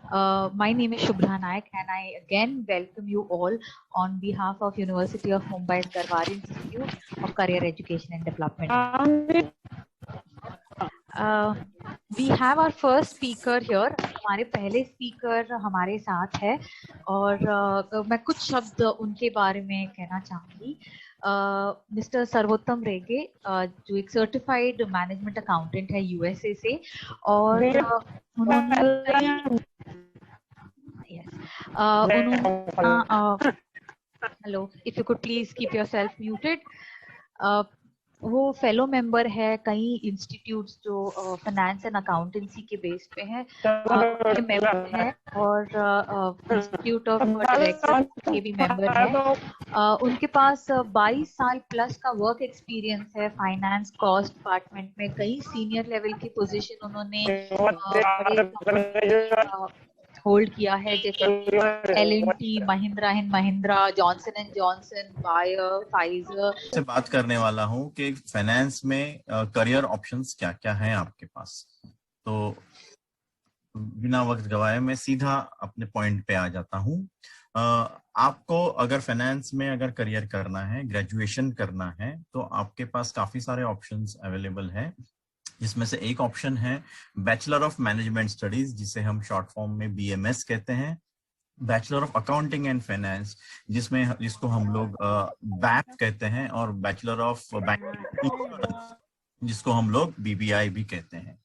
My name is Shubhra Naik, and I again welcome you all on behalf of University of Mumbai's Garwar Institute of Career Education and Development. We have our first speaker here. हमारे पहले speaker हमारे साथ है और मैं कुछ शब्द उनके बारे में कहना चाहूंगी। मिस्टर सर्वोत्तम रेगे जो एक सर्टिफाइड मैनेजमेंट अकाउंटेंट है यूएसए से और उन्होंने hello, if you could please keep yourself muted. वो फेलो मेंबर है कई इंस्टीट्यूट्स जो फाइनेंस एंड अकाउंटेंसी के बेस पे हैं, के मेंबर है और इंस्टीट्यूट ऑफ डायरेक्टर्स के भी मेंबर है। उनके पास 22 साल प्लस का वर्क एक्सपीरियंस है फाइनेंस कॉस्ट डिपार्टमेंट में। कई सीनियर लेवल की पोजीशन उन्होंने होल्ड किया है, जैसे L&T, Mahindra and Mahindra, Johnson and Johnson, Bayer, Pfizer. से बात करने वाला हूं कि फाइनेंस में करियर ऑप्शंस क्या क्या हैं आपके पास। तो बिना वक्त गवाए मैं सीधा अपने पॉइंट पे आ जाता हूं। आपको अगर फाइनेंस में अगर करियर करना है, ग्रेजुएशन करना है, तो आपके पास काफी सारे ऑप्शंस अवेलेबल हैं, जिसमें से एक ऑप्शन है बैचलर ऑफ मैनेजमेंट स्टडीज, जिसे हम शॉर्ट फॉर्म में BMS कहते हैं, bachelor of accounting and finance जिसको हम लोग BAP कहते हैं, और बैचलर ऑफ बैंकिंग जिसको हम लोग BBI भी कहते हैं।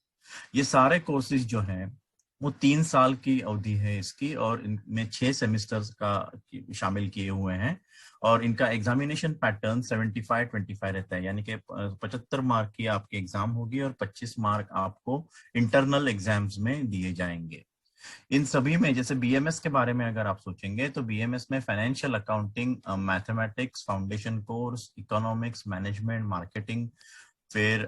ये सारे कोर्सेज जो हैं वो 3 साल की अवधि है इसकी, और इनमें 6 सेमेस्टर्स का शामिल किए हुए हैं, और इनका एग्जामिनेशन पैटर्न 75-25 रहता है, यानी कि 75 मार्क की आपकी एग्जाम होगी और 25 मार्क आपको इंटरनल एग्जाम्स में दिए जाएंगे। इन सभी में जैसे BMS के बारे में अगर आप सोचेंगे तो BMS में financial accounting, mathematics, foundation course, economics, management, marketing, फिर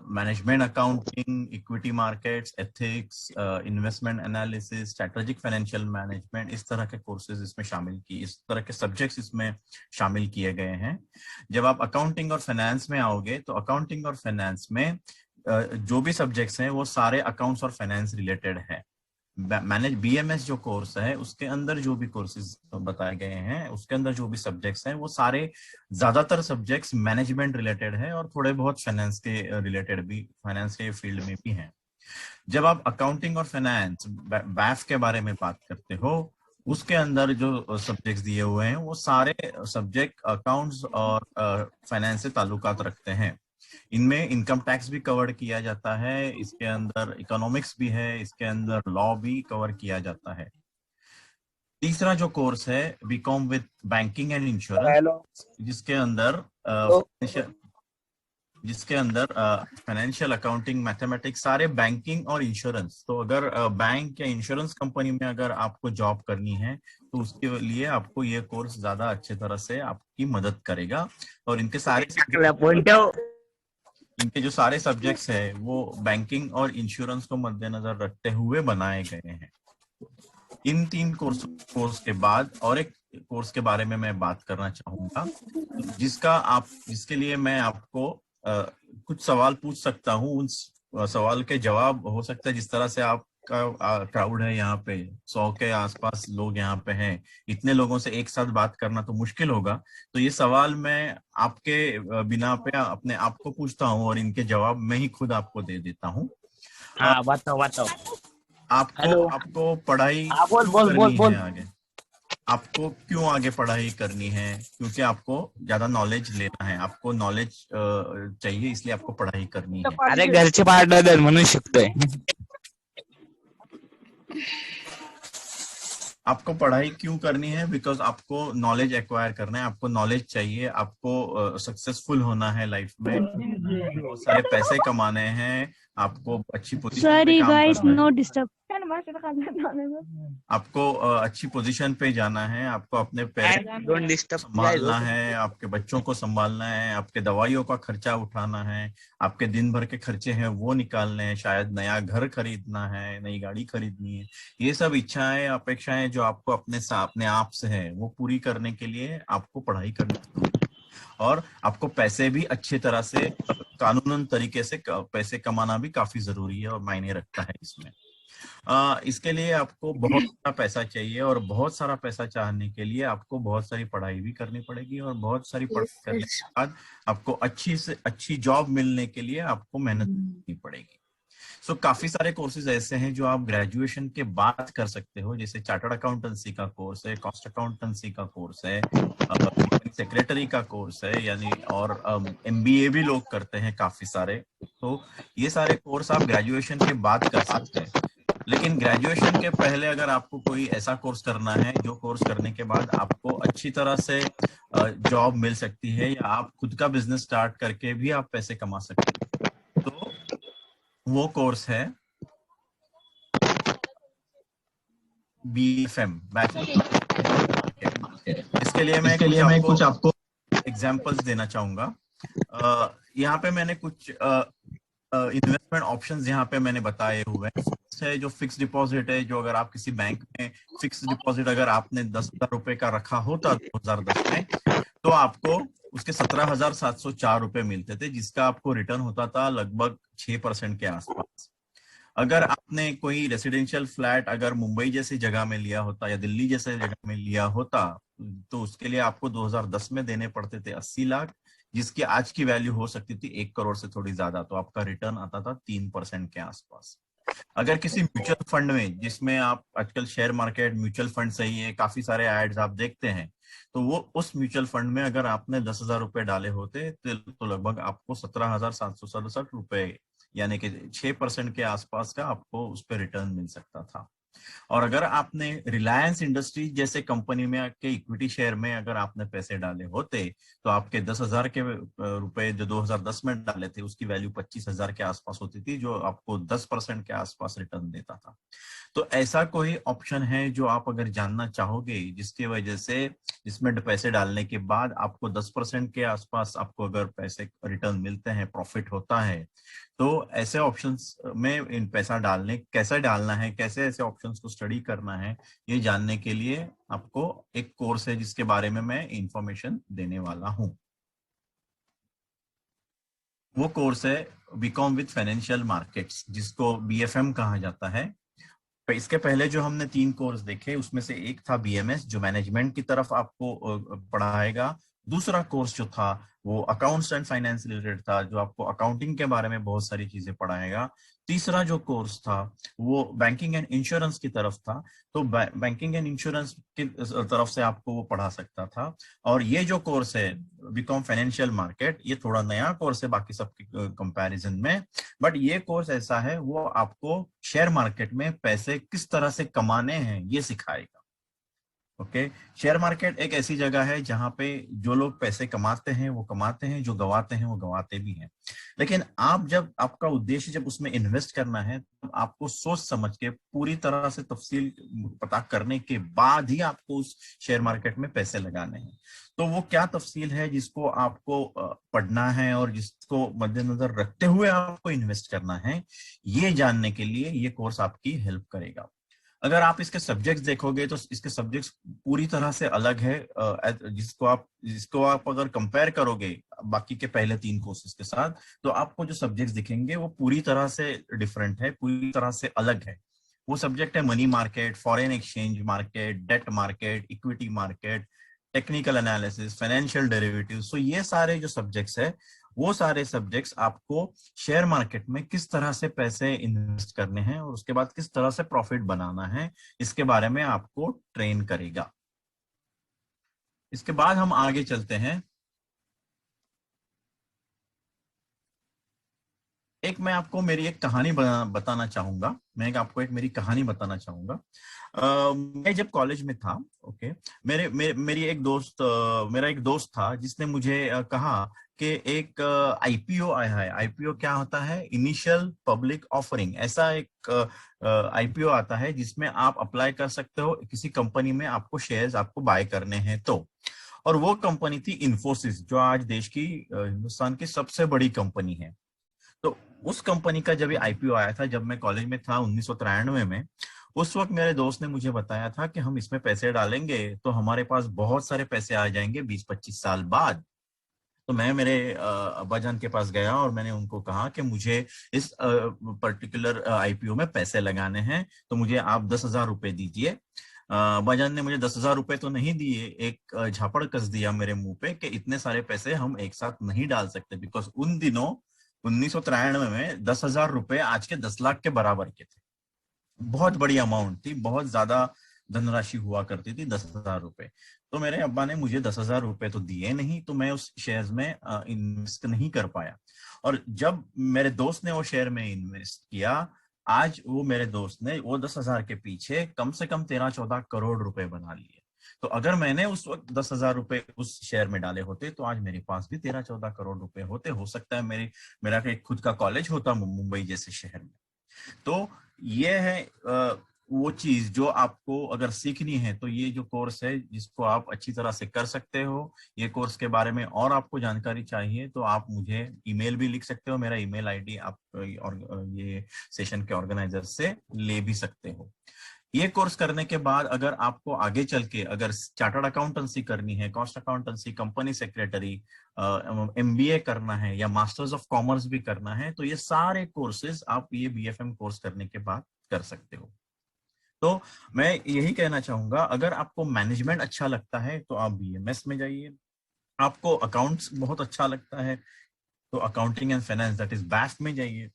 management accounting, equity markets, ethics, investment analysis, strategic financial management, इस तरह के कोर्सेज इसमें इस तरह के सब्जेक्ट्स इसमें शामिल किए गए हैं। जब आप अकाउंटिंग और फाइनेंस में आओगे तो अकाउंटिंग और फाइनेंस में जो भी सब्जेक्ट्स हैं वो सारे अकाउंट्स और फाइनेंस रिलेटेड है। BMS जो कोर्स है उसके अंदर जो भी कोर्सेज बताए गए हैं, उसके अंदर जो भी सब्जेक्ट्स हैं वो सारे ज्यादातर सब्जेक्ट्स मैनेजमेंट रिलेटेड है और थोड़े बहुत फाइनेंस के रिलेटेड भी, फाइनेंस के फील्ड में भी हैं। जब आप अकाउंटिंग और फाइनेंस BAF के बारे में बात करते हो, उसके अंदर जो सब्जेक्ट्स दिए हुए हैं वो सारे सब्जेक्ट अकाउंट्स और फाइनेंस से ताल्लुकात रखते हैं। इनमें इनकम टैक्स भी कवर किया जाता है, इसके अंदर इकोनॉमिक्स भी है, इसके अंदर लॉ भी कवर किया जाता है। तीसरा जो कोर्स है BCom with banking and insurance, जिसके अंदर फाइनेंशियल अकाउंटिंग, मैथमेटिक्स, सारे बैंकिंग और इंश्योरेंस। तो अगर बैंक या इंश्योरेंस कंपनी में अगर आपको जॉब करनी है तो उसके लिए आपको ये कोर्स ज्यादा अच्छे तरह से आपकी मदद करेगा। और इनके जो सारे सब्जेक्ट्स है वो बैंकिंग और इंश्योरेंस को मद्देनजर रखते हुए बनाए गए हैं। इन 3 कोर्स के बाद और एक कोर्स के बारे में मैं बात करना चाहूंगा, जिसके लिए मैं आपको कुछ सवाल पूछ सकता हूँ। उन सवाल के जवाब हो सकता है, जिस तरह से आपका क्राउड है यहाँ पे, 100 के आसपास लोग यहाँ पे हैं, इतने लोगों से एक साथ बात करना तो मुश्किल होगा। तो ये सवाल मैं आपके बिना पे अपने आप को पूछता हूँ और इनके जवाब मैं ही खुद आपको दे देता हूँ। बताओ। आपको पढ़ाई करनी है आगे, आपको क्यों आगे पढ़ाई करनी है? क्योंकि आपको ज्यादा नॉलेज लेना है, आपको नॉलेज चाहिए, इसलिए आपको पढ़ाई करनी है। अरे घरचे पार्टनर म्हणून शिकतोय। आपको पढ़ाई क्यों करनी है? बिकॉज आपको नॉलेज एक्वायर करना है, आपको नॉलेज चाहिए, आपको सक्सेसफुल होना है लाइफ में, बहुत सारे पैसे कमाने हैं, आपको अच्छी पोजीशन पे काम करना है, आपको अच्छी पोजीशन पे जाना है, आपको अपने पेरेंट्स को संभालना है, आपके बच्चों को संभालना है, आपके दवाइयों का खर्चा उठाना है, आपके दिन भर के खर्चे हैं वो निकालने हैं, शायद नया घर खरीदना है, नई गाड़ी खरीदनी है। ये सब इच्छाएं, अपेक्षाएं जो आपको अपने आप से है वो पूरी करने के लिए आपको पढ़ाई करनी चाहिए। और आपको पैसे भी अच्छी तरह से कानूनन तरीके से पैसे कमाना भी काफी जरूरी है और मायने रखता है इसमें। इसके लिए आपको बहुत सारा पैसा चाहिए, और बहुत सारा पैसा चाहने के लिए आपको बहुत सारी पढ़ाई भी करनी पड़ेगी, और बहुत सारी पढ़ाई करने के बाद आपको अच्छी से अच्छी जॉब मिलने के लिए आपको मेहनत करनी पड़ेगी। सो काफी सारे कोर्सेज ऐसे हैं जो आप ग्रेजुएशन के बाद कर सकते हो, जैसे चार्टर्ड अकाउंटेंसी का कोर्स है, कॉस्ट अकाउंटेंसी का कोर्स है, सेक्रेटरी का कोर्स है, यानी और MBA भी लोग करते हैं काफी सारे। तो ये सारे कोर्स आप ग्रेजुएशन के बाद कर सकते हैं। लेकिन ग्रेजुएशन के पहले अगर आपको कोई ऐसा कोर्स करना है जो कोर्स करने के बाद आपको अच्छी तरह से जॉब मिल सकती है, या आप खुद का बिजनेस स्टार्ट करके भी आप पैसे कमा सकते हैं, तो वो कोर्स है BFM। इसके लिए मैं कुछ आपको एग्जांपल्स देना चाहूंगा। यहाँ पे मैंने कुछ इन्वेस्टमेंट ऑप्शंस यहाँ पे मैंने बताए हुए हैं। जो फिक्स डिपॉजिट है, जो अगर आप किसी बैंक में फिक्स डिपॉजिट अगर आपने 10,000 रुपए का रखा होता 2010 में, तो आपको उसके 17,704 रुपए मिलते थे, जिसका आपको रिटर्न होता था लगभग 6% के आसपास। अगर आपने कोई रेसिडेंशियल फ्लैट अगर मुंबई जैसी जगह में लिया होता या दिल्ली जैसे जगह में लिया होता, तो उसके लिए आपको 2010 में देने पड़ते थे 80 लाख, जिसकी आज की वैल्यू हो सकती थी 1 करोड़ से थोड़ी ज्यादा। तो आपका रिटर्न आता था 3% के आसपास। अगर किसी म्यूचुअल फंड में, जिसमें आप आजकल शेयर मार्केट म्यूचुअल फंड सही है, काफी सारे एड्स आप देखते हैं, तो वो उस म्यूचुअल फंड में अगर आपने 10,000 रुपए डाले होते तो लगभग आपको 17,767 रुपए, यानी कि 6% के आसपास का आपको उस पर रिटर्न मिल सकता था। और अगर आपने रिलायंस इंडस्ट्रीज जैसे कंपनी में के इक्विटी शेयर में अगर आपने पैसे डाले होते, तो आपके 10,000 के रुपए जो 2010 में डाले थे, उसकी वैल्यू 25,000 के आसपास होती थी, जो आपको 10% के आसपास रिटर्न देता था। तो ऐसा कोई ऑप्शन है जो आप अगर जानना चाहोगे, जिसकी वजह से जिसमें पैसे डालने के बाद आपको 10% के आसपास आपको अगर पैसे रिटर्न मिलते हैं, प्रॉफिट होता है, तो ऐसे ऑप्शंस में इन पैसा डालने कैसे डालना है, कैसे ऐसे ऑप्शंस को स्टडी करना है, ये जानने के लिए आपको एक कोर्स है जिसके बारे में मैं इंफॉर्मेशन देने वाला हूं। वो कोर्स है बीकॉम विद फाइनेंशियल मार्केट्स, जिसको BFM कहा जाता है। इसके पहले जो हमने 3 कोर्स देखे, उसमें से एक था BMS, जो मैनेजमेंट की तरफ आपको पढ़ाएगा। दूसरा कोर्स जो था वो अकाउंट्स एंड फाइनेंस रिलेटेड था, जो आपको अकाउंटिंग के बारे में बहुत सारी चीजें पढ़ाएगा। तीसरा जो कोर्स था वो बैंकिंग एंड इंश्योरेंस की तरफ था, तो बैंकिंग एंड इंश्योरेंस की तरफ से आपको वो पढ़ा सकता था। और ये जो कोर्स है बीकॉम फाइनेंशियल मार्केट, ये थोड़ा नया कोर्स है बाकी सब कंपैरिजन में, बट ये कोर्स ऐसा है वो आपको शेयर मार्केट में पैसे किस तरह से कमाने हैं ये सिखाएगा। ओके, शेयर मार्केट एक ऐसी जगह है जहां पे जो लोग पैसे कमाते हैं वो कमाते हैं, जो गवाते हैं वो गवाते भी हैं। लेकिन आप जब आपका उद्देश्य जब उसमें इन्वेस्ट करना है, तो आपको सोच समझ के पूरी तरह से तफसील पता करने के बाद ही आपको उस शेयर मार्केट में पैसे लगाने हैं। तो वो क्या तफसील है जिसको आपको पढ़ना है और जिसको मद्देनजर रखते हुए आपको इन्वेस्ट करना है, ये जानने के लिए ये कोर्स आपकी हेल्प करेगा। अगर आप इसके सब्जेक्ट्स देखोगे तो इसके सब्जेक्ट्स पूरी तरह से अलग है, जिसको आप अगर कंपेयर करोगे बाकी के पहले 3 कोर्सेज के साथ, तो आपको जो सब्जेक्ट्स दिखेंगे वो पूरी तरह से डिफरेंट है, पूरी तरह से अलग है। वो सब्जेक्ट है money market, foreign exchange market, debt market, equity market, technical analysis, financial derivatives. So ये सारे जो सब्जेक्ट्स है, वो सारे सब्जेक्ट्स आपको शेयर मार्केट में किस तरह से पैसे इन्वेस्ट करने हैं और उसके बाद किस तरह से प्रॉफिट बनाना है, इसके बारे में आपको ट्रेन करेगा। इसके बाद हम आगे चलते हैं। मैं आपको मेरी एक कहानी बताना चाहूंगा। आपको एक मेरी कहानी बताना चाहूंगा। मैं जब कॉलेज में था, ओके, मेरी एक दोस्त मेरा एक दोस्त था जिसने मुझे कहा कि एक IPO आया है। IPO क्या होता है? Initial public offering. ऐसा एक IPO आता है जिसमें आप अप्लाई कर सकते हो, किसी कंपनी में आपको शेयर्स आपको बाय करने हैं तो। और वो कंपनी थी इन्फोसिस, जो आज देश की हिंदुस्तान की सबसे बड़ी कंपनी है। तो उस कंपनी का जब ये IPO आया था, जब मैं कॉलेज में था 1993 में, उस वक्त मेरे दोस्त ने मुझे बताया था कि हम इसमें पैसे डालेंगे तो हमारे पास बहुत सारे पैसे आ जाएंगे 20-25 साल बाद। तो मैं मेरे अब्बाजान के पास गया और मैंने उनको कहा कि मुझे इस पर्टिकुलर आईपीओ में पैसे लगाने हैं, तो मुझे आप 10,000 रुपए दीजिए। अब्बाजान ने मुझे 10,000 रुपए तो नहीं दिए, एक झापड़ कस दिया मेरे मुंह पे कि इतने सारे पैसे हम एक साथ नहीं डाल सकते, बिकॉज उन दिनों 1993 में 10,000 रुपए आज के 10 लाख के बराबर के थे। बहुत बड़ी अमाउंट थी, बहुत ज्यादा धनराशि हुआ करती थी 10,000 रुपए। तो मेरे अब्बा ने मुझे 10,000 रुपए तो दिए नहीं, तो मैं उस शेयर में इन्वेस्ट नहीं कर पाया। और जब मेरे दोस्त ने वो शेयर में इन्वेस्ट किया, आज वो मेरे दोस्त ने वो 10,000 के पीछे कम से कम 13-14 करोड़ रुपए बना लिए। तो अगर मैंने उस वक्त 10,000 रुपए उस शेयर में डाले होते तो आज मेरे पास भी 13-14 करोड़ रुपए होते। हो सकता है मेरा एक खुद का कॉलेज होता मुंबई जैसे शहर में। तो ये है वो चीज जो आपको अगर सीखनी है, तो ये जो कोर्स है जिसको आप अच्छी तरह से कर सकते हो। ये कोर्स के बारे में और आपको जानकारी चाहिए तो आप मुझे ईमेल भी लिख सकते हो। मेरा ईमेल आईडी आप और ये सेशन के ऑर्गेनाइजर से ले भी सकते हो। ये कोर्स करने के बाद अगर आपको आगे चल के अगर चार्टर्ड अकाउंटेंसी करनी है, cost accountancy, company secretary, MBA करना है या मास्टर्स ऑफ कॉमर्स भी करना है, तो ये सारे कोर्सेज आप ये बीएफएम कोर्स करने के बाद कर सकते हो। तो मैं यही कहना चाहूंगा, अगर आपको मैनेजमेंट अच्छा लगता है तो आप बीएमएस में जाइए। आपको अकाउंट्स बहुत अच्छा लगता है तो accounting and finance that is best में जाइए।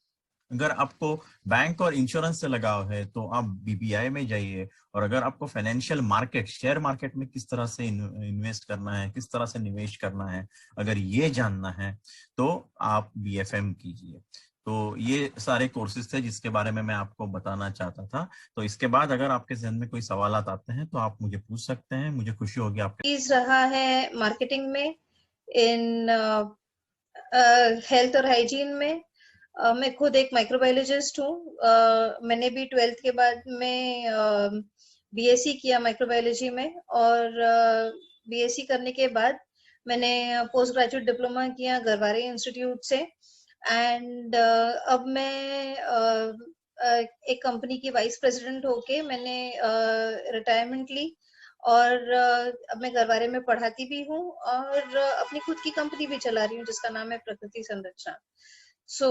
अगर आपको बैंक और इंश्योरेंस से लगाव है तो आप बीबीआई में जाइए। और अगर आपको फाइनेंशियल मार्केट, शेयर मार्केट में किस तरह से इन्वेस्ट करना है, किस तरह से निवेश करना है, अगर ये जानना है तो आप बीएफएम कीजिए। तो ये सारे कोर्सेज थे जिसके बारे में मैं आपको बताना चाहता था। तो इसके बाद अगर आपके जहन में कोई सवाल आते हैं तो आप मुझे पूछ सकते हैं। मुझे खुशी होगी आपके रहा है मार्केटिंग में, इन हेल्थ और हाइजीन में। मैं खुद एक माइक्रोबायोलॉजिस्ट हूँ। मैंने भी 12th के बाद में बीएससी किया माइक्रोबायोलॉजी में, और बीएससी करने के बाद मैंने पोस्ट ग्रेजुएट डिप्लोमा किया गरवारे इंस्टीट्यूट से। एंड अब मैं एक कंपनी की वाइस प्रेसिडेंट होके मैंने रिटायरमेंट ली, और अब मैं गरवारे में पढ़ाती भी हूँ और अपनी खुद की कंपनी भी चला रही हूँ जिसका नाम है प्रकृति संरचना। सो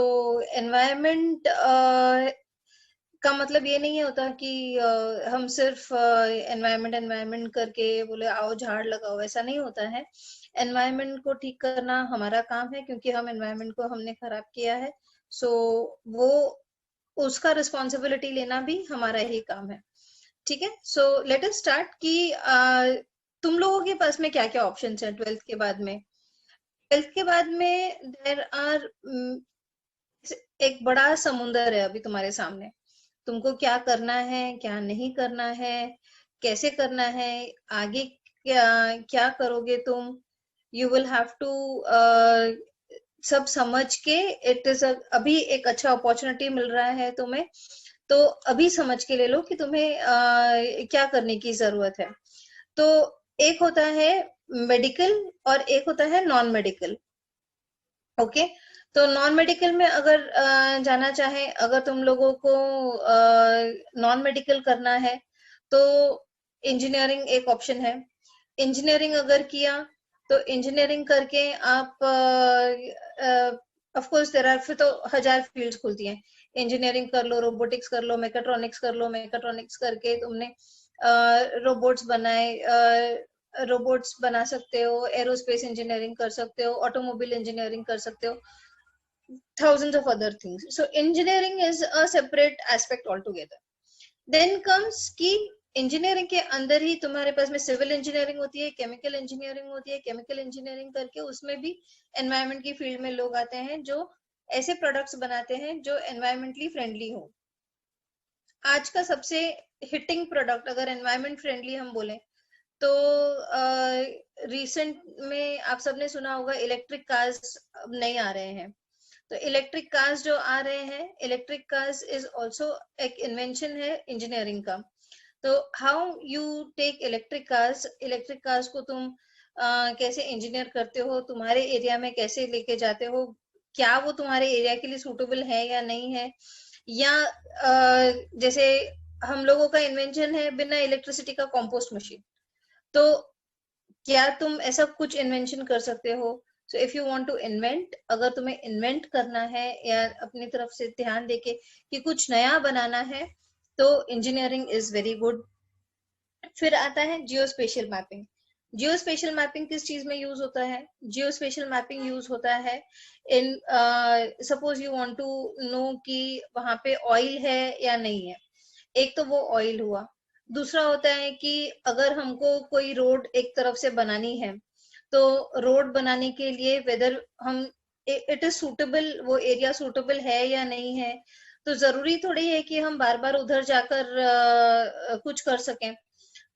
एनवायरमेंट का मतलब ये नहीं होता कि हम सिर्फ एनवायरमेंट करके बोले आओ झाड़ लगाओ, ऐसा नहीं होता है। एनवायरमेंट को ठीक करना हमारा काम है, क्योंकि हम एनवायरमेंट को हमने खराब किया है। सो वो उसका रिस्पॉन्सिबिलिटी लेना भी हमारा ही काम है। ठीक है, सो लेट अस स्टार्ट कि तुम लोगों के पास में क्या क्या ऑप्शंस हैं 12th के बाद में। 12th के बाद में देयर आर एक बड़ा समुंदर है अभी तुम्हारे सामने। तुमको क्या करना है, क्या नहीं करना है, कैसे करना है, आगे क्या करोगे तुम। यू विल हैव टू सब समझ के, इट इज अभी एक अच्छा अपॉर्चुनिटी मिल रहा है तुम्हें, तो अभी समझ के ले लो कि तुम्हें क्या करने की जरूरत है। तो एक होता है मेडिकल और एक होता है नॉन मेडिकल। ओके, तो नॉन मेडिकल में अगर जाना चाहे, अगर तुम लोगों को नॉन मेडिकल करना है तो इंजीनियरिंग एक ऑप्शन है। इंजीनियरिंग अगर किया तो इंजीनियरिंग करके आप ऑफ कोर्स देयर आर, फिर तो 1000 फील्ड्स खुलती हैं। इंजीनियरिंग कर लो, रोबोटिक्स कर लो, मेकाट्रॉनिक्स कर लो। मेकाट्रॉनिक्स करके तुमने रोबोट्स बनाए, रोबोट्स बना सकते हो, एरोस्पेस इंजीनियरिंग कर सकते हो, ऑटोमोबाइल इंजीनियरिंग कर सकते हो, thousands of other things. So engineering is a separate aspect altogether. Then comes कि इंजीनियरिंग के अंदर ही तुम्हारे पास में सिविल इंजीनियरिंग होती है, केमिकल इंजीनियरिंग होती है। केमिकल इंजीनियरिंग करके उसमें भी एनवायरमेंट की फील्ड में लोग आते हैं जो ऐसे प्रोडक्ट्स बनाते हैं जो एनवायरमेंटली फ्रेंडली हो। आज का सबसे हिटिंग प्रोडक्ट अगर एनवायरमेंट फ्रेंडली हम बोले तो रिसेंट में आप सबने सुना होगा इलेक्ट्रिक कार्स अब नहीं आ रहे हैं। तो इलेक्ट्रिक कार्स जो आ रहे हैं, इलेक्ट्रिक कार्स इज ऑल्सो एक इन्वेंशन है इंजीनियरिंग का। तो how you take electric cars को तुम कैसे इंजीनियर करते हो, तुम्हारे एरिया में कैसे लेके जाते हो, क्या वो तुम्हारे एरिया के लिए सूटेबल है या नहीं है। या जैसे हम लोगों का इन्वेंशन है बिना इलेक्ट्रिसिटी का कंपोस्ट मशीन, तो क्या तुम ऐसा कुछ इन्वेंशन कर सकते हो। So if you want to invent, अगर तुम्हें इन्वेंट करना है या अपनी तरफ से ध्यान देके कि कुछ नया बनाना है, तो इंजीनियरिंग इज वेरी गुड। फिर आता है जियो स्पेशियल मैपिंग। जियो स्पेशियल मैपिंग किस चीज में यूज होता है? जियो स्पेशियल मैपिंग यूज होता है in suppose you want to know कि वहां पे ऑयल है या नहीं है। एक तो वो ऑयल हुआ। दूसरा होता है कि अगर हमको कोई रोड एक तरफ से बनानी है, तो रोड बनाने के लिए वेदर हम इट इज सूटेबल, वो एरिया सूटेबल है या नहीं है। तो जरूरी थोड़ी है कि हम बार बार उधर जाकर कुछ कर सकें,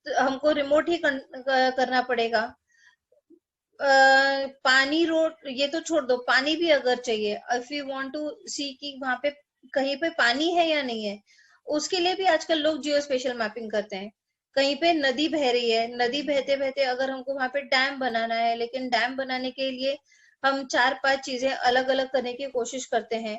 तो हमको रिमोट ही करना पड़ेगा। पानी, रोड ये तो छोड़ दो, पानी भी अगर चाहिए, इफ यू वांट टू सी कि वहां पे कहीं पे पानी है या नहीं है, उसके लिए भी आजकल लोग जियो स्पेशल मैपिंग करते हैं। कहीं पे नदी बह रही है, नदी बहते बहते अगर हमको वहां पे डैम बनाना है, लेकिन डैम बनाने के लिए हम 4-5 चीजें अलग अलग करने की कोशिश करते हैं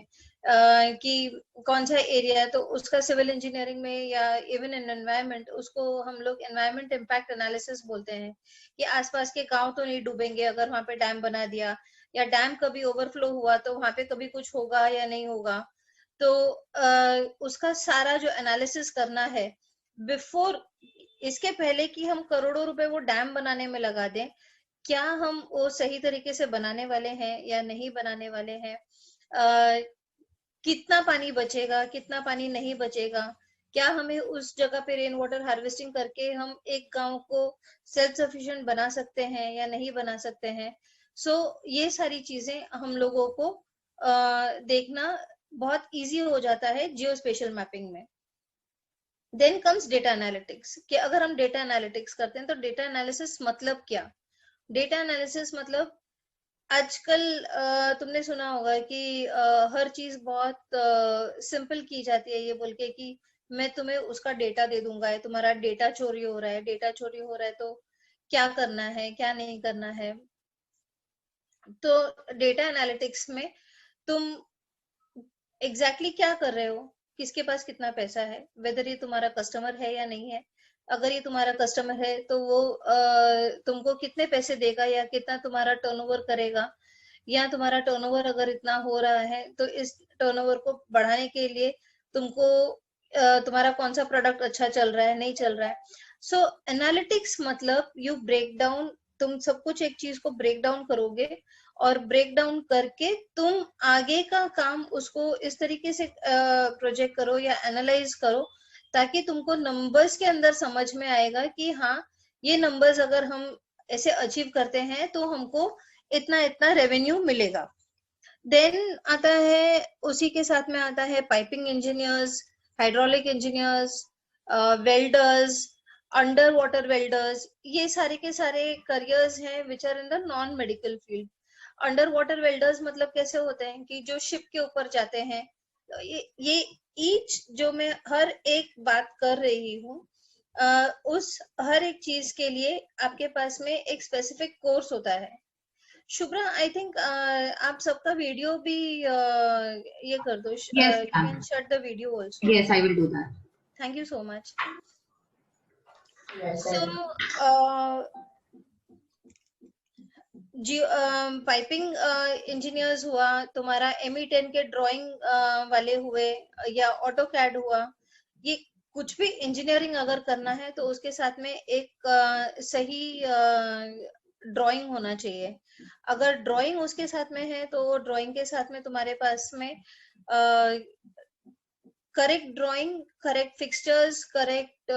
कि कौन सा एरिया है, तो उसका सिविल इंजीनियरिंग में या इवन इन एनवायरमेंट, उसको हम लोग एनवायरमेंट इम्पैक्ट एनालिसिस बोलते हैं कि आसपास के गांव तो नहीं डूबेंगे अगर वहां पे डैम बना दिया, या डैम कभी ओवरफ्लो हुआ तो वहां पे कभी कुछ होगा या नहीं होगा। तो उसका सारा जो एनालिसिस करना है बिफोर, इसके पहले कि हम करोड़ों रुपए वो डैम बनाने में लगा दें, क्या हम वो सही तरीके से बनाने वाले हैं या नहीं बनाने वाले हैं, कितना पानी बचेगा, कितना पानी नहीं बचेगा, क्या हमें उस जगह पे रेन वाटर हार्वेस्टिंग करके हम एक गांव को सेल्फ सफिशिएंट बना सकते हैं या नहीं बना सकते हैं। सो ये सारी चीजें हम लोगों को देखना बहुत इजी हो जाता है जियो स्पेशल मैपिंग में। देन कम्स डेटा एनालिटिक्स, कि अगर हम डेटा एनालिटिक्स करते हैं तो डेटा एनालिसिस मतलब क्या? डेटा एनालिसिस मतलब आजकल तुमने सुना होगा कि हर चीज बहुत सिंपल की जाती है, ये बोल के कि मैं तुम्हें उसका डेटा दे दूंगा, तुम्हारा डेटा चोरी हो रहा है, डेटा चोरी हो रहा है तो क्या करना है, क्या नहीं करना है। तो डेटा एनालिटिक्स में तुम एग्जैक्टली क्या कर रहे हो, किसके पास कितना पैसा है, वेदर ये तुम्हारा कस्टमर है या नहीं है। अगर ये तुम्हारा कस्टमर है तो वो तुमको कितने पैसे देगा या कितना तुम्हारा टर्नओवर करेगा, या तुम्हारा टर्नओवर अगर इतना हो रहा है तो इस टर्नओवर को बढ़ाने के लिए तुमको तुम्हारा कौन सा प्रोडक्ट अच्छा चल रहा है, नहीं चल रहा है। सो एनालिटिक्स मतलब यू ब्रेक डाउन, तुम सब कुछ एक चीज को ब्रेक डाउन करोगे और ब्रेक डाउन करके तुम आगे का काम उसको इस तरीके से प्रोजेक्ट करो या एनालाइज करो ताकि तुमको नंबर्स के अंदर समझ में आएगा कि हाँ ये नंबर्स अगर हम ऐसे अचीव करते हैं तो हमको इतना इतना रेवेन्यू मिलेगा। देन आता है, उसी के साथ में आता है piping engineers, hydraulic engineers, welders, underwater welders, ये सारे के सारे करियर्स हैं which are in the non medical field. Underwater welders मतलब कैसे होते हैं कि जो शिप के ऊपर जाते हैं, ये ईच जो मैं हर एक बात कर रही हूँ उस हर एक चीज के लिए आपके पास में एक स्पेसिफिक कोर्स होता है। शुभ्रा, आई थिंक आप सबका वीडियो भी ये कर दो, Yes, you can shut the video also. yes, I will do that. Thank you so much. Yes, So piping engineers हुआ, तुम्हारा ME10 के ड्राइंग वाले हुए, या ऑटो कैड हुआ, ये कुछ भी इंजीनियरिंग अगर करना है तो उसके साथ में एक सही ड्राइंग होना चाहिए। अगर ड्राइंग उसके साथ में है तो ड्राइंग के साथ में तुम्हारे पास में correct drawing, correct fixtures, correct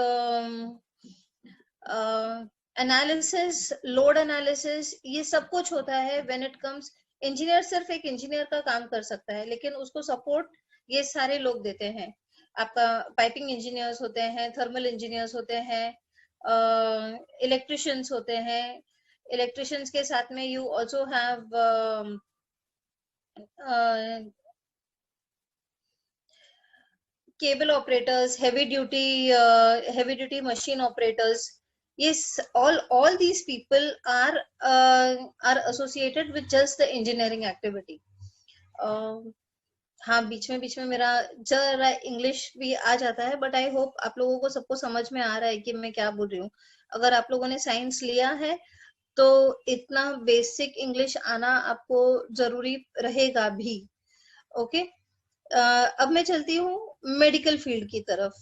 analysis, load analysis, ये सब कुछ होता है व्हेन इट कम्स। इंजीनियर सिर्फ एक इंजीनियर का काम कर सकता है, लेकिन उसको सपोर्ट ये सारे लोग देते हैं। आपका पाइपिंग इंजीनियर्स होते हैं, थर्मल इंजीनियर्स होते हैं, इलेक्ट्रिशियंस होते हैं। इलेक्ट्रिशियंस के साथ में you also have cable operators, heavy duty machine operators. Yes, all these people are associated with just the engineering activity. हाँ, बीच में मेरा जरा इंग्लिश भी आ जाता है, बट आई होप आप लोगों को सबको समझ में आ रहा है कि मैं क्या बोल रही हूँ। अगर आप लोगों ने साइंस लिया है तो इतना बेसिक इंग्लिश आना आपको जरूरी रहेगा भी। ओके, अब मैं चलती हूँ मेडिकल फील्ड की तरफ।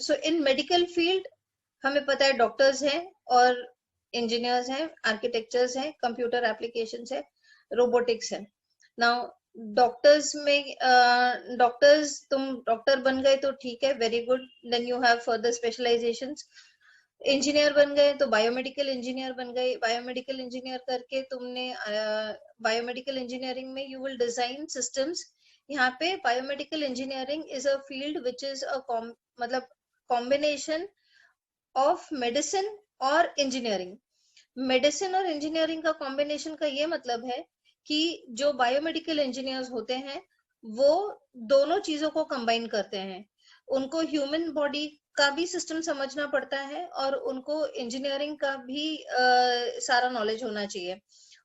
सो इन मेडिकल फील्ड हमें पता है डॉक्टर्स हैं और इंजीनियर्स हैं, आर्किटेक्चर्स हैं, कंप्यूटर एप्लीकेशंस है, रोबोटिक्स है। नाउ डॉक्टर्स में डॉक्टर्स, तुम डॉक्टर बन गए तो ठीक है, very good, then you have further specialisations. Engineer बन गए तो बायोमेडिकल इंजीनियर बन गए, बायोमेडिकल इंजीनियर करके तुमने बायोमेडिकल इंजीनियरिंग में यू विल डिजाइन सिस्टम्स। यहाँ पे biomedical engineering is a field which is a मतलब कॉम्बिनेशन ऑफ मेडिसिन और इंजीनियरिंग। मेडिसिन और इंजीनियरिंग का कॉम्बिनेशन का ये मतलब है कि जो बायोमेडिकल इंजीनियर्स होते हैं वो दोनों चीजों को कंबाइन करते हैं। उनको ह्यूमन बॉडी का भी सिस्टम समझना पड़ता है और उनको इंजीनियरिंग का भी सारा नॉलेज होना चाहिए।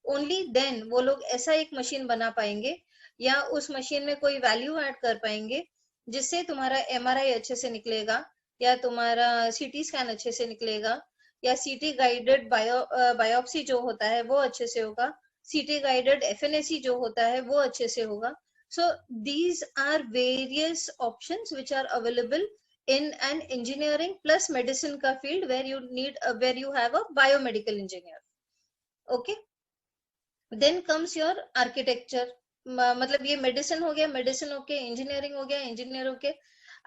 ओनली देन वो लोग ऐसा एक मशीन बना पाएंगे या उस मशीन में कोई वैल्यू ऐड कर पाएंगे जिससे तुम्हारा एमआरआई अच्छे से निकलेगा, या तुम्हारा सीटी स्कैन अच्छे से निकलेगा, या सीटी गाइडेड बायोप्सी जो होता है वो अच्छे से होगा, सीटी गाइडेड एफएनएसी जो होता है वो अच्छे से होगा। So these are various options which are available in an engineering plus medicine ka field where you have a biomedical engineer. Okay, then comes your architecture. मतलब ये मेडिसिन हो गया, मेडिसिन होके इंजीनियरिंग हो गया, इंजीनियर होके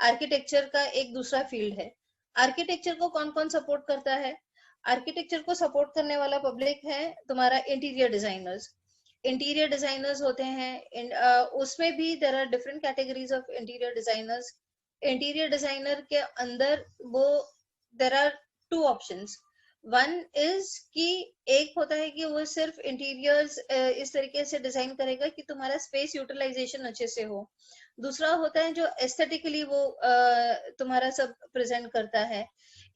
आर्किटेक्चर का एक दूसरा फील्ड है। आर्किटेक्चर को कौन कौन सपोर्ट करता है? आर्किटेक्चर को सपोर्ट करने वाला पब्लिक है तुम्हारा इंटीरियर डिजाइनर्स। इंटीरियर डिजाइनर्स होते हैं, उसमें भी there are different categories of interior designers. Interior designer के अंदर वो there are two options. One is कि एक होता है कि वो सिर्फ इंटीरियर्स इस तरीके से डिजाइन करेगा कि तुम्हारा स्पेस यूटिलाइजेशन अच्छे से हो। दूसरा होता है जो एस्थेटिकली वो तुम्हारा सब प्रेजेंट करता है,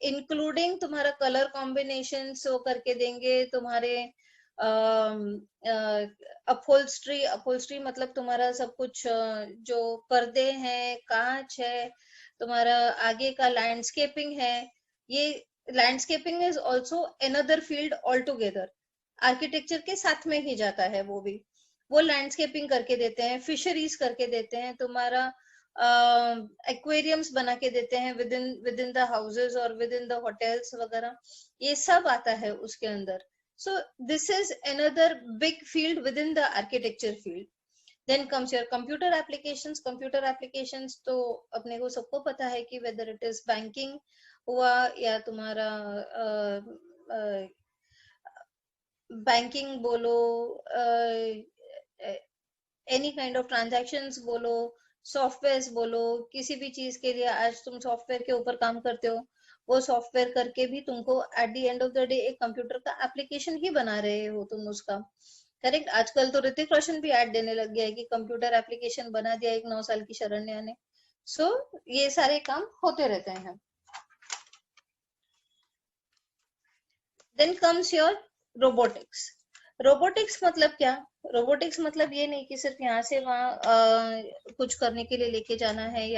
इंक्लूडिंग तुम्हारा कलर कॉम्बिनेशन वो करके देंगे, तुम्हारे अपहोल्स्ट्री मतलब तुम्हारा सब कुछ जो पर्दे हैं, कांच है, तुम्हारा आगे का लैंडस्केपिंग है। ये landscaping is also another field all together, architecture के साथ में ही जाता है वो भी। वो लैंडस्केपिंग करके देते हैं, फिशरीज करके देते हैं, तुम्हारा एक्वेरियम्स बना के देते हैं विद इन द हाउसेस और विद इन द होटल्स वगैरह, ये सब आता है उसके अंदर। So this is another big field within the architecture field. Then comes your computer applications. Computer applications तो अपने को सबको पता है कि whether it is banking हुआ या तुम्हारा banking बोलो, any kind of transactions बोलो, सॉफ्टवेयर बोलो, किसी भी चीज के लिए आज तुम सॉफ्टवेयर के ऊपर काम करते हो, वो सॉफ्टवेयर करके भी तुमको at the end of the day एक कंप्यूटर का एप्लीकेशन ही बना रहे हो तुम उसका। करेक्ट, आजकल तो ऋतिक रोशन भी ऐड देने लग गया है कि कंप्यूटर एप्लीकेशन बना दिया एक 9 साल की शरण्या ने। सो ये सारे काम होते रहते हैं। Then comes your robotics. Robotics मतलब क्या? रोबोटिक्स मतलब ये नहीं कि सिर्फ यहाँ से वहां कुछ करने के लिए लेके जाना है,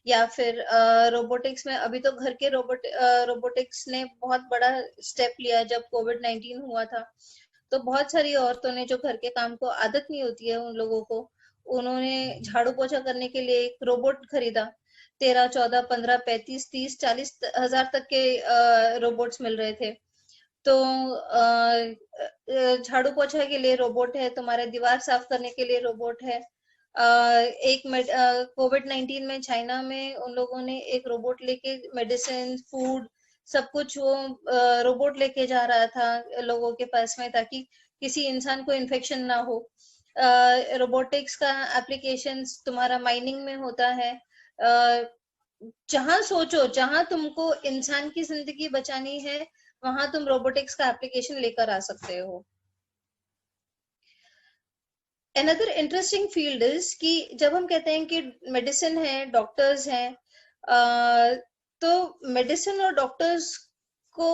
या फिर रोबोटिक्स में अभी तो घर के रोबोटिक्स ने बहुत बड़ा स्टेप लिया। जब कोविड-19 हुआ था तो बहुत सारी औरतों ने जो घर के काम को आदत नहीं होती है उन लोगों को, उन्होंने झाड़ू पोछा करने के लिए एक रोबोट खरीदा। 13, 14, 15, 35, 30, 40 हजार तक के रोबोट्स मिल रहे थे। तो झाड़ू पोछा के लिए रोबोट है, तुम्हारे दीवार साफ करने के लिए रोबोट है। एक कोविड-19 में चाइना में उन लोगों ने एक रोबोट लेके मेडिसिन, फूड, सब कुछ वो रोबोट लेके जा रहा था लोगों के पास में, ताकि किसी इंसान को इन्फेक्शन ना हो। रोबोटिक्स का एप्लीकेशंस तुम्हारा माइनिंग में होता है। जहां सोचो, जहां तुमको इंसान की जिंदगी बचानी है वहां तुम रोबोटिक्स का एप्लीकेशन लेकर आ सकते हो। Another interesting field is कि जब हम कहते हैं कि मेडिसिन है, डॉक्टर्स हैं, तो मेडिसिन और डॉक्टर्स को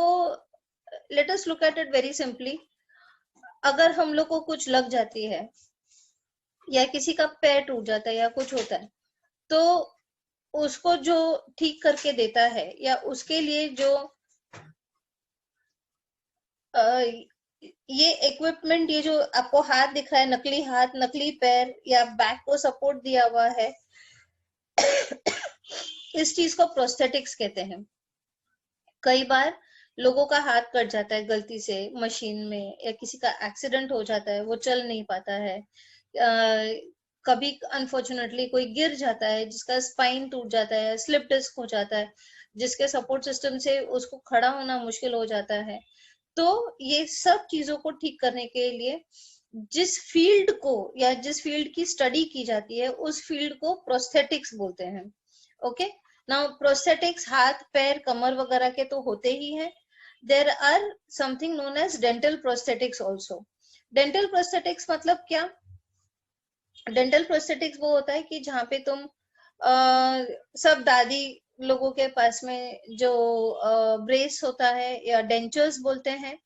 let us look at it very simply. अगर हम लोग को कुछ लग जाती है या किसी का पैर टूट जाता है या कुछ होता है, तो उसको जो ठीक करके देता है या उसके लिए जो ये इक्विपमेंट, ये जो आपको हाथ दिख रहा है, नकली हाथ, नकली पैर या बैक को सपोर्ट दिया हुआ है, इस चीज को प्रोस्थेटिक्स कहते हैं। कई बार लोगों का हाथ कट जाता है गलती से मशीन में, या किसी का एक्सीडेंट हो जाता है, वो चल नहीं पाता है। कभी अनफॉर्चुनेटली कोई गिर जाता है जिसका स्पाइन टूट जाता है, स्लिप डिस्क हो जाता है, जिसके सपोर्ट सिस्टम से उसको खड़ा होना मुश्किल हो जाता है। तो ये सब चीजों को ठीक करने के लिए जिस फील्ड को या जिस फील्ड की स्टडी की जाती है उस फील्ड को प्रोस्थेटिक्स बोलते हैं। ओके, नाउ प्रोस्थेटिक्स हाथ पैर कमर वगैरह के तो होते ही हैं। There are something known as dental prosthetics also. Dental prosthetics मतलब क्या? डेंटल प्रोस्थेटिक्स वो होता है कि जहाँ पे तुम सब दादी लोगों के पास में जो ब्रेस होता है या डेंचर्स बोलते हैं,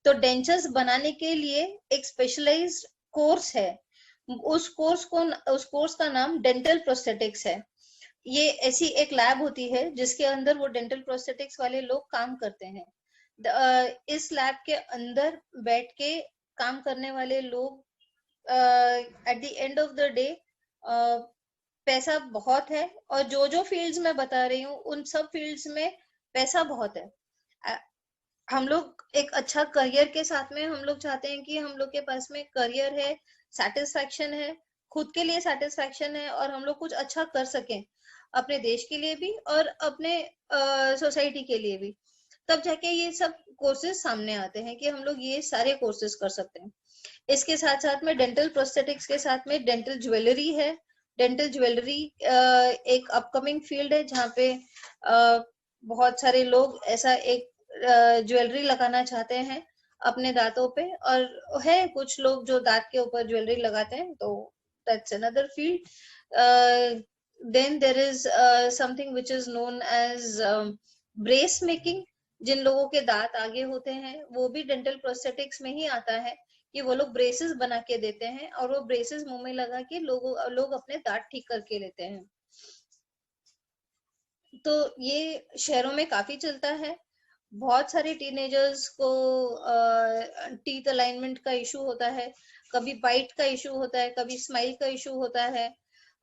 तो डेंचर्स बनाने के लिए एक स्पेशलाइज्ड कोर्स है। उस कोर्स का नाम डेंटल प्रोस्थेटिक्स है। ये ऐसी एक लैब होती है जिसके अंदर वो डेंटल प्रोस्थेटिक्स वाले लोग काम करते हैं। इस लैब के अंदर बैठ के काम करने वाले लोग at the end of the day पैसा बहुत है, और जो जो फील्ड्स मैं बता रही हूँ उन सब फील्ड्स में पैसा बहुत है। हम लोग एक अच्छा करियर के साथ में हम लोग चाहते हैं कि हम लोग के पास में करियर है, सेटिस्फैक्शन है, खुद के लिए सेटिस्फैक्शन है, और हम लोग कुछ अच्छा कर सकें अपने देश के लिए भी और अपने सोसाइटी के लिए भी। तब जाके ये सब कोर्सेज सामने आते हैं कि हम लोग ये सारे कोर्सेज कर सकते हैं। इसके साथ साथ में डेंटल प्रोस्थेटिक्स के साथ में डेंटल ज्वेलरी है। डेंटल ज्वेलरी एक अपकमिंग फील्ड है जहाँ पे बहुत सारे लोग ऐसा एक ज्वेलरी लगाना चाहते हैं अपने दांतों पे, और है कुछ लोग जो दांत के ऊपर ज्वेलरी लगाते हैं, तो that's another field. Then there is something which is known as brace making. जिन लोगों के दांत आगे होते हैं वो भी डेंटल प्रोस्थेटिक्स में ही आता है कि वो लोग ब्रेसेस बना के देते हैं, और वो ब्रेसेस मुंह में लगा के लोग अपने दांत ठीक करके लेते हैं। तो ये शहरों में काफी चलता है। बहुत सारे टीनेजर्स को टीथ अलाइनमेंट का इशू होता है, कभी बाइट का इशू होता है, कभी स्माइल का इशू होता है,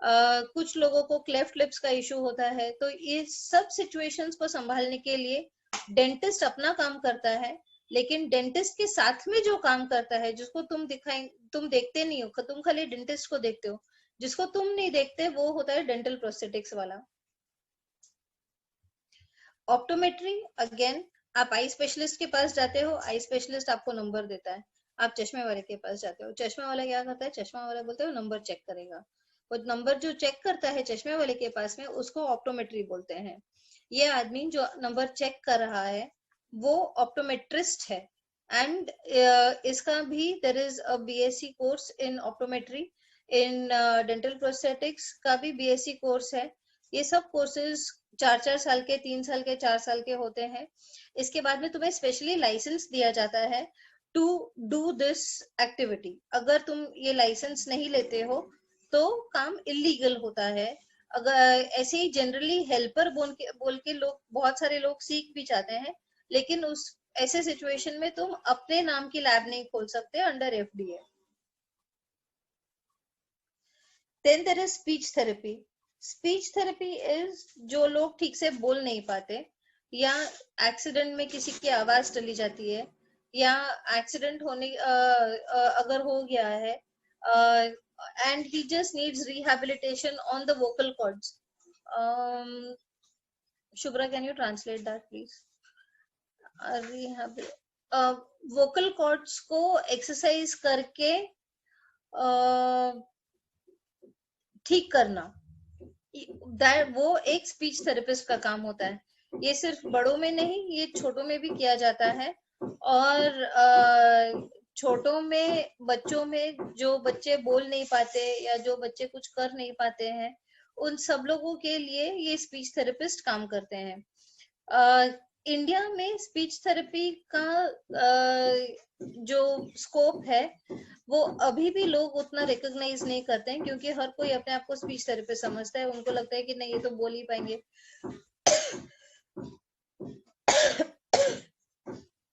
कुछ लोगों को क्लेफ्ट लिप्स का इशू होता है। तो ये सब सिचुएशंस को संभालने के लिए डेंटिस्ट अपना काम करता है, लेकिन डेंटिस्ट के साथ में जो काम करता है, जिसको तुम देखते नहीं हो, तुम खाली डेंटिस्ट को देखते हो, जिसको तुम नहीं देखते वो होता है डेंटल प्रोस्थेटिक्स वाला। ऑप्टोमेट्री, अगेन आप आई स्पेशलिस्ट के पास जाते हो, आई स्पेशलिस्ट आपको नंबर देता है। आप चश्मे वाले के पास जाते हो, चश्मे वाला क्या करता है, चश्मा वाला बोलते हो नंबर चेक करेगा। वो नंबर जो चेक करता है चश्मे वाले के पास में, उसको ऑप्टोमेट्री बोलते हैं। ये आदमी जो नंबर चेक कर रहा है वो ऑप्टोमेट्रिस्ट है। एंड इसका भी there is a BSc course in optometry. इन डेंटल प्रोस्थेटिक्स का भी बीएससी कोर्स है। ये सब कोर्सेज 4-4 साल के, 3 साल के, 4 साल के होते हैं। इसके बाद में तुम्हें स्पेशली लाइसेंस दिया जाता है टू डू दिस एक्टिविटी। अगर तुम ये लाइसेंस नहीं लेते हो तो काम इलीगल होता है। अगर ऐसे ही जनरली हेल्पर बोल के लोग, बहुत सारे लोग सीख भी जाते हैं, लेकिन उस ऐसे सिचुएशन में तुम अपने नाम की लैब नहीं खोल सकते under FDA. Then there is speech therapy. Speech therapy is जो लोग ठीक से बोल नहीं पाते, या एक्सीडेंट में किसी की आवाज चली जाती है, या एक्सीडेंट होने अगर हो गया है and he just needs rehabilitation on the vocal cords. Shubhra, can you translate that please? Vocal cords को एक्सरसाइज करके ठीक करना, वो एक स्पीच थेरेपिस्ट का काम होता है। ये सिर्फ बड़ों में नहीं, ये छोटों में भी किया जाता है। और छोटों में, बच्चों में, जो बच्चे बोल नहीं पाते या जो बच्चे कुछ कर नहीं पाते हैं, उन सब लोगों के लिए ये स्पीच थेरेपिस्ट काम करते हैं। इंडिया में स्पीच थेरेपी का जो स्कोप है वो अभी भी लोग उतना रिकॉग्नाइज नहीं करते हैं, क्योंकि हर कोई अपने आप को स्पीच थेरेपिस्ट समझता है। उनको लगता है कि नहीं, ये तो बोल ही पाएंगे।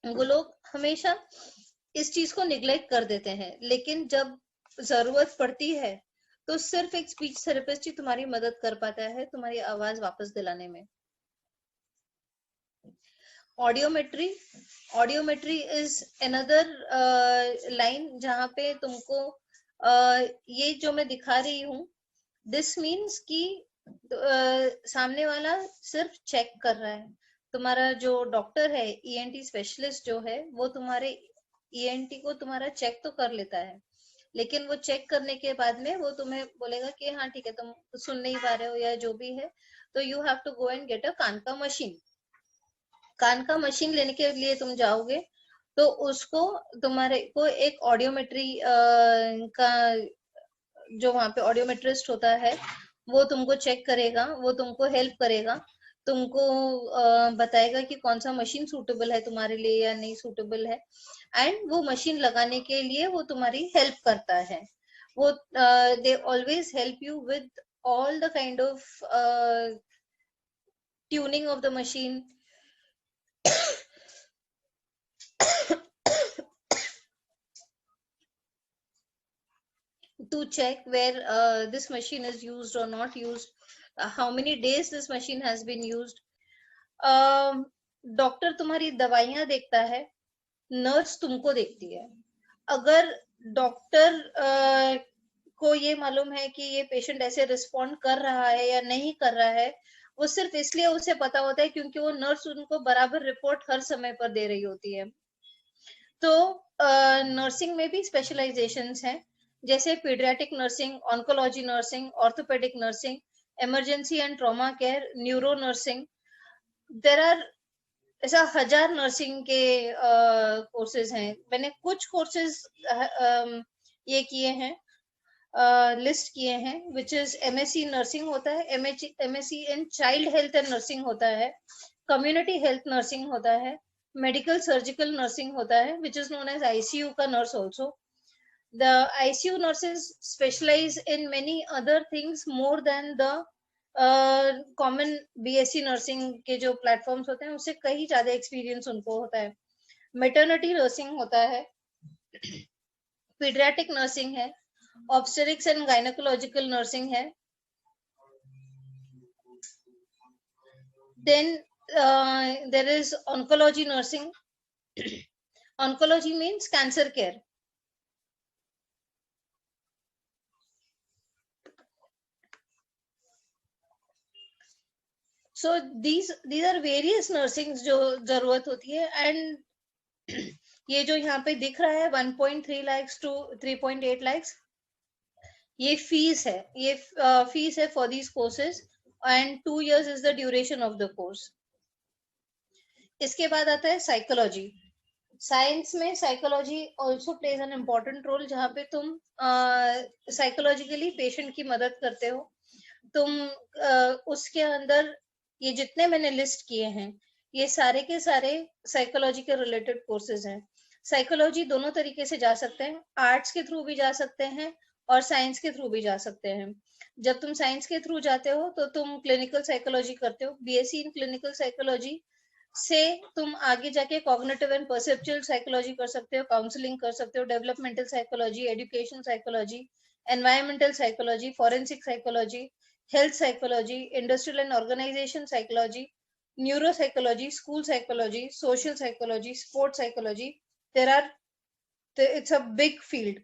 वो लोग हमेशा इस चीज को निग्लेक्ट कर देते हैं, लेकिन जब जरूरत पड़ती है तो सिर्फ एक स्पीच थेरेपिस्ट ही तुम्हारी मदद कर पाता है तुम्हारी आवाज वापस दिलाने में। ऑडियोमेट्री इज अनदर लाइन जहां पे तुमको ये जो मैं दिखा रही हूँ, दिस मीन्स कि सामने वाला सिर्फ चेक कर रहा है। तुम्हारा जो डॉक्टर है, ईएनटी स्पेशलिस्ट जो है, वो तुम्हारे ईएनटी को तुम्हारा चेक तो कर लेता है, लेकिन वो चेक करने के बाद में वो तुम्हें बोलेगा कि हाँ ठीक है, तुम सुन नहीं पा रहे हो या जो भी है, तो you have to go and get a कान का मशीन। कान का मशीन लेने के लिए तुम जाओगे तो उसको तुम्हारे को एक ऑडियोमेट्री का जो वहां पे ऑडियोमेट्रिस्ट होता है वो तुमको चेक करेगा, वो तुमको हेल्प करेगा, तुमको बताएगा कि कौन सा मशीन सूटेबल है तुम्हारे लिए या नहीं सूटेबल है, एंड वो मशीन लगाने के लिए वो तुम्हारी हेल्प करता है। वो they always help you with all the kind of tuning of the machine, to check where this machine is used or not used, how many days this machine has been used. Doctor तुम्हारी दवाइयां देखता है, nurse तुमको देखती है। अगर doctor को ये मालूम है कि ये पेशेंट ऐसे रिस्पॉन्ड कर रहा है या नहीं कर रहा है, वो सिर्फ इसलिए उसे पता होता है क्योंकि वो नर्स उनको बराबर रिपोर्ट हर समय पर दे रही होती है। तो नर्सिंग में भी स्पेशलाइजेशंस हैं, जैसे paediatric nursing, oncology nursing, orthopaedic nursing, emergency and trauma care, neuro nursing. There are ऐसा 1000 नर्सिंग के कोर्सेज हैं। मैंने कुछ कोर्सेज ये किए हैं, लिस्ट किए हैं, विच इज एमएससी नर्सिंग होता है, MSc in child health and nursing होता है, कम्युनिटी हेल्थ नर्सिंग होता है, मेडिकल सर्जिकल नर्सिंग होता है, which is known as ICU का nurse also. The ICU nurses specialize in many other things more than the common BSc nursing के जो platforms होते हैं उससे कहीं ज्यादा experience उनको होता है। Maternity nursing होता है, pediatric nursing है, obstetrics and gynecological nursing है, then there is oncology nursing. Oncology means cancer care. So these are various nursings जो जरूरत होती है, and ये जो यहाँ पे दिख रहा है 1.3 lakhs to 3.8 lakhs, ये फीस है, ये फीस है for these courses, and 2 years is the duration of the course. इसके बाद आता है साइकोलॉजी। साइंस में psychology also plays an important role, जहाँ पे तुम साइकोलॉजिकली पेशेंट की मदद करते हो। तुम उसके अंदर ये जितने मैंने लिस्ट किए हैं ये सारे के सारे साइकोलॉजी के रिलेटेड कोर्सेज हैं। साइकोलॉजी दोनों तरीके से जा सकते हैं, आर्ट्स के थ्रू भी जा सकते हैं और साइंस के थ्रू भी जा सकते हैं। जब तुम साइंस के थ्रू जाते हो तो तुम क्लिनिकल साइकोलॉजी करते हो। बीएससी इन क्लिनिकल साइकोलॉजी से तुम आगे जाके कॉग्निटिव एंड परसेप्चुअल साइकोलॉजी कर सकते हो, काउंसलिंग कर सकते हो, developmental psychology, education psychology, environmental psychology, forensic psychology, health psychology, industrial and organization psychology, neuropsychology, school psychology, social psychology, sports psychology. It's a big field.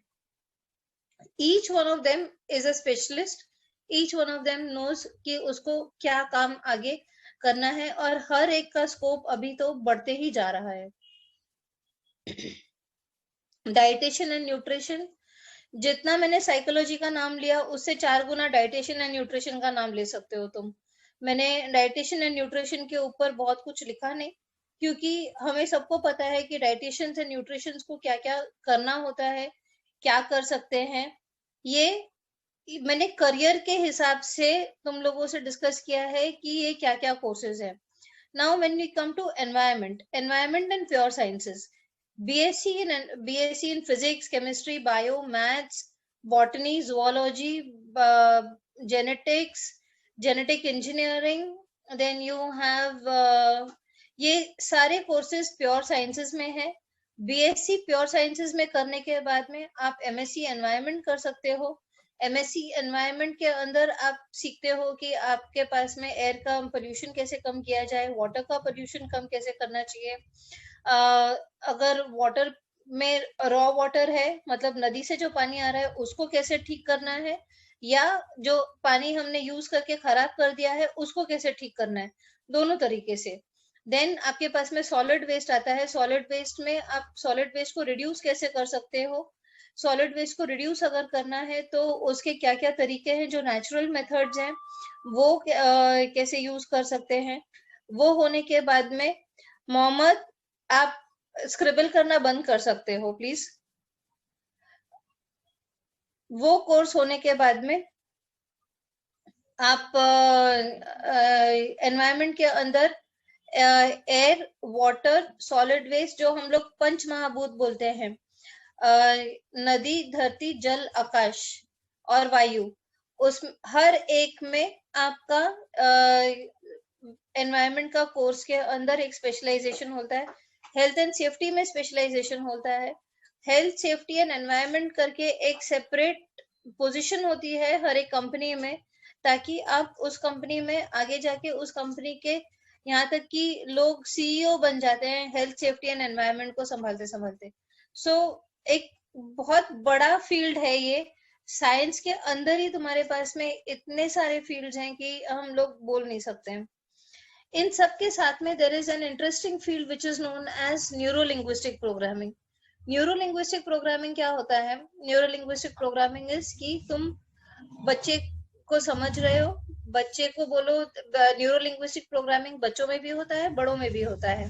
Each one of them is a specialist. Each one of them knows कि उसको क्या काम आगे करना है, और हर एक का स्कोप अभी तो बढ़ते ही जा रहा है। डाइटेशन एंड न्यूट्रिशन, जितना मैंने साइकोलॉजी का नाम लिया उससे 4 गुना डाइटेशन एंड न्यूट्रिशन का नाम ले सकते हो तुम। मैंने डाइटेशन एंड न्यूट्रिशन के ऊपर बहुत कुछ लिखा नहीं, क्योंकि हमें सबको पता है कि डाइटेशन एंड न्यूट्रिशन को क्या क्या करना होता है, क्या कर सकते हैं। ये मैंने करियर के हिसाब से तुम लोगों से डिस्कस किया है कि ये क्या क्या कोर्सेज है। Now when we come to environment and pure sciences, BSc in physics, chemistry, bio, maths, botany, zoology, genetics, genetic engineering, then you have ये सारे courses pure sciences में है। बीएससी प्योर साइंसेज में करने के बाद में आप एमएससी एनवायरनमेंट कर सकते हो। एमएससी एनवायरनमेंट के अंदर आप सीखते हो कि आपके पास में एयर का पोल्यूशन कैसे कम किया जाए, वाटर का पोल्यूशन कम कैसे करना चाहिए। अगर वाटर में रॉ वाटर है, मतलब नदी से जो पानी आ रहा है उसको कैसे ठीक करना है, या जो पानी हमने यूज करके खराब कर दिया है उसको कैसे ठीक करना है, दोनों तरीके से। देन आपके पास में सॉलिड वेस्ट आता है। सॉलिड वेस्ट में आप सॉलिड वेस्ट को रिड्यूस कैसे कर सकते हो, सॉलिड वेस्ट को रिड्यूस अगर करना है तो उसके क्या क्या तरीके हैं, जो नेचुरल मेथड्स हैं वो कैसे यूज कर सकते हैं। वो होने के बाद में मोहम्मद, आप स्क्रिबल करना बंद कर सकते हो प्लीज। वो कोर्स होने के बाद में आप एनवायरनमेंट के अंदर एयर, वाटर, सॉलिड वेस्ट, जो हम लोग पंच महाभूत बोलते हैं, नदी, धरती, जल, आकाश और वायु, उस हर एक में आपका एनवायरनमेंट का कोर्स के अंदर एक स्पेशलाइजेशन होता है। हेल्थ एंड सेफ्टी में स्पेशलाइजेशन होता है। हेल्थ, सेफ्टी एंड एनवायरनमेंट करके एक सेपरेट पोजीशन होती है हर एक कंपनी में, ताकि आप उस कंपनी में आगे जाके उस कंपनी के, यहाँ तक कि लोग सीईओ बन जाते हैं हेल्थ, सेफ्टी एंड एनवायरनमेंट को संभालते संभालते। सो एक बहुत बड़ा फील्ड है ये। साइंस के अंदर ही तुम्हारे पास में इतने सारे फील्ड्स हैं कि हम लोग बोल नहीं सकते हैं। इन सब के साथ में there is an interesting field which is known as neuro linguistic programming. Neuro linguistic programming क्या होता है? न्यूरो लिंग्विस्टिक प्रोग्रामिंग इज कि तुम बच्चे को समझ रहे हो, बच्चे को बोलो। न्यूरो लिंग्विस्टिक प्रोग्रामिंग बच्चों में भी होता है, बड़ों में भी होता है।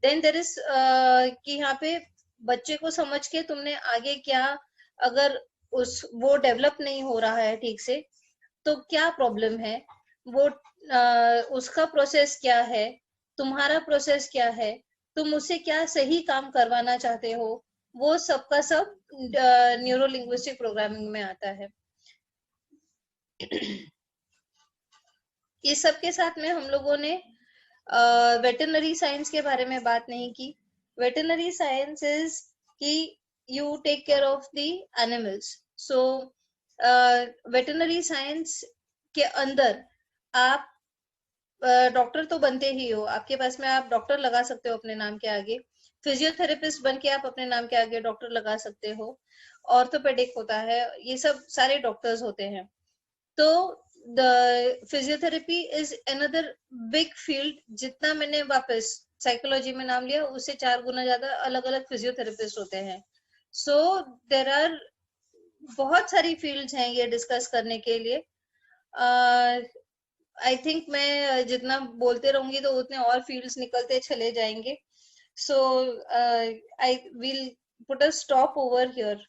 देन देयर इज कि यहाँ पे बच्चे को समझ के तुमने आगे क्या, अगर वो डेवलप नहीं हो रहा है ठीक से तो क्या प्रॉब्लम है, वो उसका प्रोसेस क्या है, तुम्हारा प्रोसेस क्या है, तुम उससे क्या सही काम करवाना चाहते हो, वो सबका सब न्यूरो लिंग्विस्टिक प्रोग्रामिंग में आता है। इस सब के साथ में हम लोगों ने वेटरनरी साइंस के बारे में बात नहीं की। वेटरनरी साइंस इज कि you take care of the animals. So veterinary science के अंदर आप डॉक्टर तो बनते ही हो, आपके पास में आप डॉक्टर लगा सकते हो अपने नाम के आगे। फिजियोथेरेपिस्ट बन के आप अपने नाम के आगे डॉक्टर लगा सकते हो। ऑर्थोपेडिक होता है, ये सब सारे डॉक्टर्स होते हैं। तो the physiotherapy is another big field. जितना मैंने वापस साइकोलॉजी में नाम लिया, उससे 4 गुना ज्यादा अलग अलग फिजियोथेरेपिस्ट होते हैं। सो देर आर बहुत सारी फील्ड्स हैं ये डिस्कस करने के लिए। आई थिंक मैं जितना बोलते रहूंगी तो उतने और फील्ड्स निकलते चले जाएंगे। So I will put a stop over here.